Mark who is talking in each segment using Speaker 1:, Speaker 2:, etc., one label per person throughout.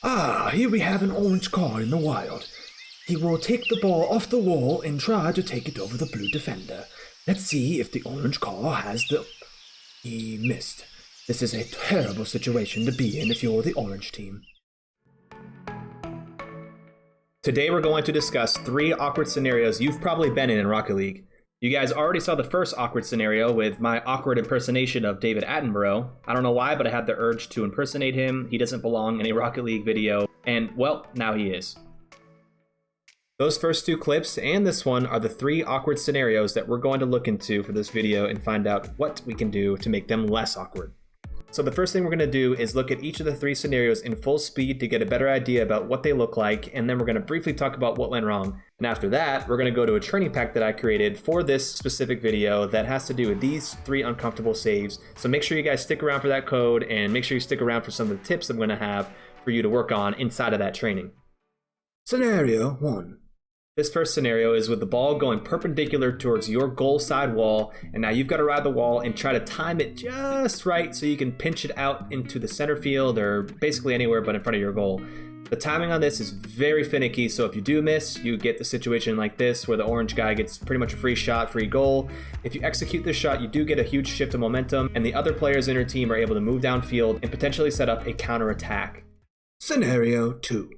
Speaker 1: Ah, here we have an orange car in the wild. He will take the ball off the wall and try to take it over the blue defender. Let's see if the orange car has the... He missed. This is a terrible situation to be in if you're the orange team.
Speaker 2: Today we're going to discuss 3 awkward scenarios you've probably been in Rocket League. You guys already saw the first awkward scenario with my awkward impersonation of David Attenborough. I don't know why, but I had the urge to impersonate him. He doesn't belong in a Rocket League video, and well, now he is. Those first 2 clips and this one are the 3 awkward scenarios that we're going to look into for this video and find out what we can do to make them less awkward. So the first thing we're going to do is look at each of the 3 scenarios in full speed to get a better idea about what they look like, and then we're going to briefly talk about what went wrong. And after that, we're going to go to a training pack that I created for this specific video that has to do with these 3 uncomfortable saves. So make sure you guys stick around for that code, and make sure you stick around for some of the tips I'm going to have for you to work on inside of that training.
Speaker 1: Scenario 1.
Speaker 2: This first scenario is with the ball going perpendicular towards your goal side wall, and now you've got to ride the wall and try to time it just right so you can pinch it out into the center field or basically anywhere but in front of your goal. The timing on this is very finicky, so if you do miss, you get the situation like this where the orange guy gets pretty much a free shot, free goal. If you execute this shot, you do get a huge shift of momentum, and the other players in your team are able to move downfield and potentially set up a counterattack.
Speaker 1: Scenario 2.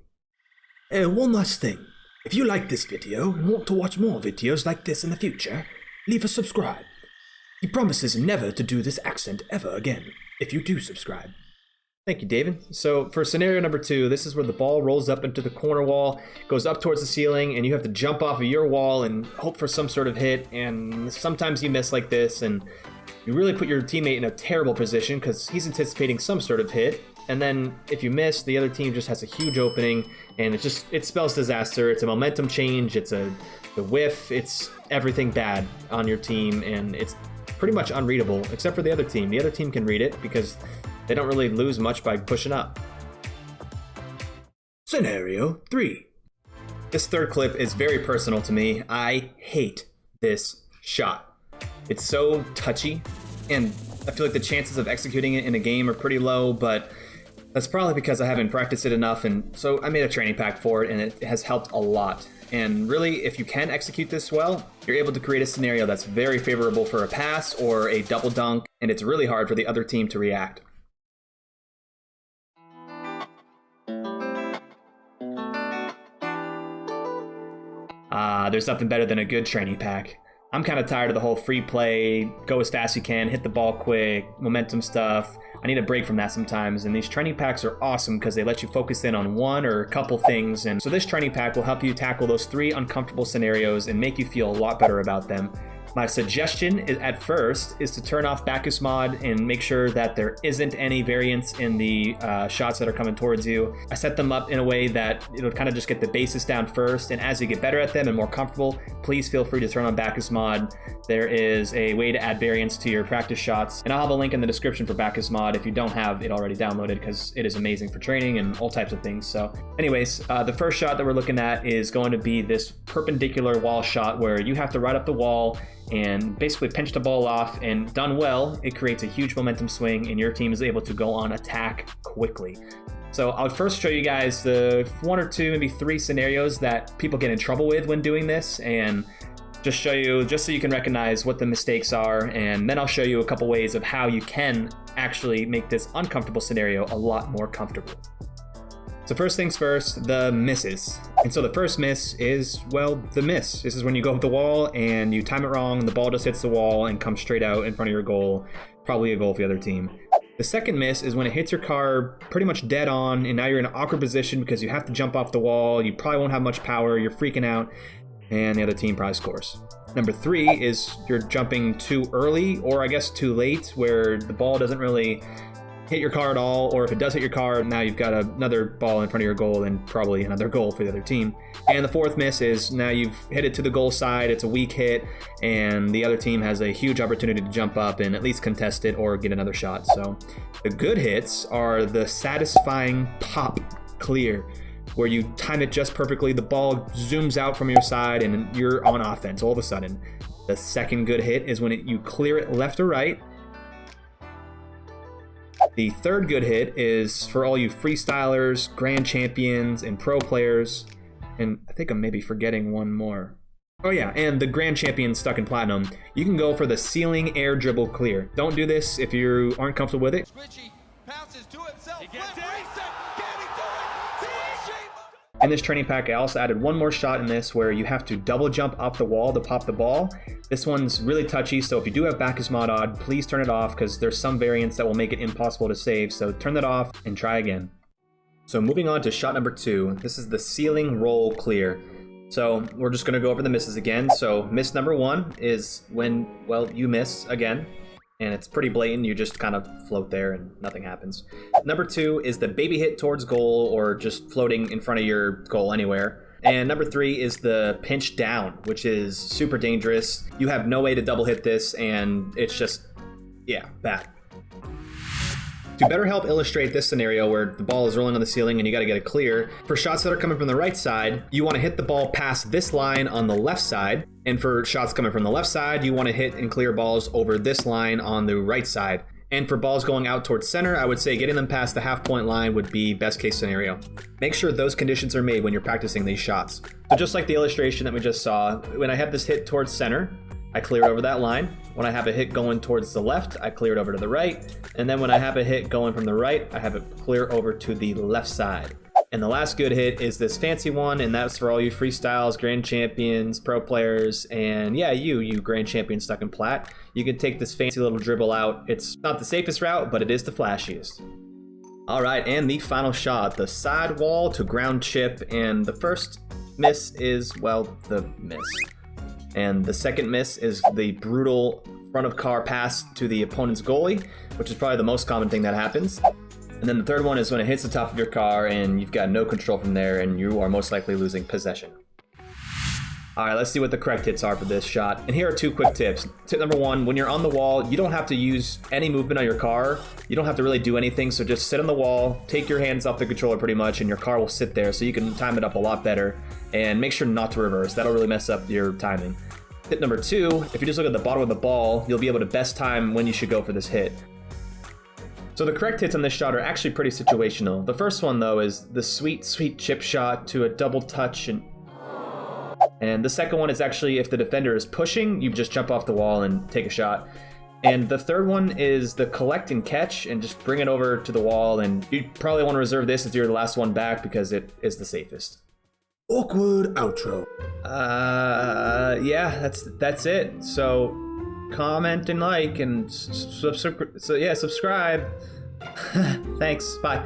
Speaker 1: One last thing. If you like this video and want to watch more videos like this in the future, leave a subscribe. He promises never to do this accent ever again if you do subscribe.
Speaker 2: Thank you, David. So for scenario number 2, this is where the ball rolls up into the corner wall, goes up towards the ceiling, and you have to jump off of your wall and hope for some sort of hit, and sometimes you miss like this, and you really put your teammate in a terrible position because he's anticipating some sort of hit. And then if you miss, the other team just has a huge opening, and it spells disaster. It's a momentum change, it's the whiff, it's everything bad on your team, and it's pretty much unreadable, except for the other team. The other team can read it because they don't really lose much by pushing up.
Speaker 1: Scenario 3.
Speaker 2: This third clip is very personal to me. I hate this shot. It's so touchy, and I feel like the chances of executing it in a game are pretty low, but that's probably because I haven't practiced it enough, and so I made a training pack for it, and it has helped a lot. And really, if you can execute this well, you're able to create a scenario that's very favorable for a pass or a double dunk, and it's really hard for the other team to react. There's nothing better than a good training pack. I'm kind of tired of the whole free play, go as fast as you can, hit the ball quick, momentum stuff. I need a break from that sometimes, and these training packs are awesome because they let you focus in on one or a couple things. And so this training pack will help you tackle those 3 uncomfortable scenarios and make you feel a lot better about them. My suggestion at first is to turn off Bacchus mod and make sure that there isn't any variance in the shots that are coming towards you. I set them up in a way that it'll kind of just get the basis down first, and as you get better at them and more comfortable, please feel free to turn on Bacchus mod. There is a way to add variance to your practice shots, and I'll have a link in the description for Bacchus mod if you don't have it already downloaded, because it is amazing for training and all types of things. So anyways, the first shot that we're looking at is going to be this perpendicular wall shot where you have to ride up the wall and basically pinch the ball off, and done well, it creates a huge momentum swing and your team is able to go on attack quickly. So I'll first show you guys the 1 or 2, maybe 3 scenarios that people get in trouble with when doing this, and just show you, just so you can recognize what the mistakes are, and then I'll show you a couple ways of how you can actually make this uncomfortable scenario a lot more comfortable. So first things first, the misses. And so the first miss is, well, the miss. This is when you go up the wall and you time it wrong, and the ball just hits the wall and comes straight out in front of your goal. Probably a goal for the other team. The second miss is when it hits your car pretty much dead on, and now you're in an awkward position because you have to jump off the wall. You probably won't have much power. You're freaking out, and the other team probably scores. Number 3 is you're jumping too early, or I guess too late, where the ball doesn't really hit your car at all, or if it does hit your car, now you've got another ball in front of your goal and probably another goal for the other team. And the 4th miss is now you've hit it to the goal side, it's a weak hit, and the other team has a huge opportunity to jump up and at least contest it or get another shot. So the good hits are the satisfying pop clear, where you time it just perfectly, the ball zooms out from your side and you're on offense all of a sudden. The second good hit is when you clear it left or right, The third good hit is for all you freestylers, grand champions, and pro players. And I think I'm maybe forgetting one more. Oh yeah, and the grand champion stuck in platinum. You can go for the ceiling air dribble clear. Don't do this if you aren't comfortable with it.
Speaker 3: Switchy pounces to himself.
Speaker 4: He gets
Speaker 3: Flip,
Speaker 4: it.
Speaker 3: reset. Can he do it?
Speaker 2: In this training pack, I also added one more shot in this where you have to double jump off the wall to pop the ball. This one's really touchy, so if you do have Bacchus Mod Odd, please turn it off because there's some variants that will make it impossible to save, so turn that off and try again. So moving on to shot number 2, this is the ceiling roll clear. So we're just going to go over the misses again. So miss number 1 is when, well, you miss again. And it's pretty blatant, you just kind of float there and nothing happens. Number 2 is the baby hit towards goal or just floating in front of your goal anywhere. And number 3 is the pinch down, which is super dangerous. You have no way to double hit this and it's just, yeah, bad. To better help illustrate this scenario where the ball is rolling on the ceiling and you gotta get it clear, for shots that are coming from the right side, you wanna hit the ball past this line on the left side. And for shots coming from the left side, you wanna hit and clear balls over this line on the right side. And for balls going out towards center, I would say getting them past the half-point line would be best case scenario. Make sure those conditions are made when you're practicing these shots. So just like the illustration that we just saw, when I have this hit towards center, I clear over that line. When I have a hit going towards the left, I clear it over to the right. And then when I have a hit going from the right, I have it clear over to the left side. And the last good hit is this fancy one, and that's for all you freestyles, grand champions, pro players, and yeah, you grand champion stuck in plat. You can take this fancy little dribble out. It's not the safest route, but it is the flashiest. All right, and the final shot, the side wall to ground chip, and the first miss is, well, the miss. And the second miss is the brutal front of car pass to the opponent's goalie, which is probably the most common thing that happens. And then the third one is when it hits the top of your car and you've got no control from there and you are most likely losing possession. All right, let's see what the correct hits are for this shot. And here are 2 quick tips. Tip number 1, when you're on the wall, you don't have to use any movement on your car. You don't have to really do anything, so just sit on the wall, take your hands off the controller pretty much, and your car will sit there so you can time it up a lot better. And make sure not to reverse. That'll really mess up your timing. Tip number 2, if you just look at the bottom of the ball, you'll be able to best time when you should go for this hit. So the correct hits on this shot are actually pretty situational. The first one, though, is the sweet, sweet chip shot to a double touch. And the second one is actually if the defender is pushing, you just jump off the wall and take a shot. And the third one is the collect and catch and just bring it over to the wall. And you probably want to reserve this if you're the last one back because it is the safest.
Speaker 1: Awkward outro.
Speaker 2: Yeah, that's it. So comment and like and subscribe. Thanks. Bye.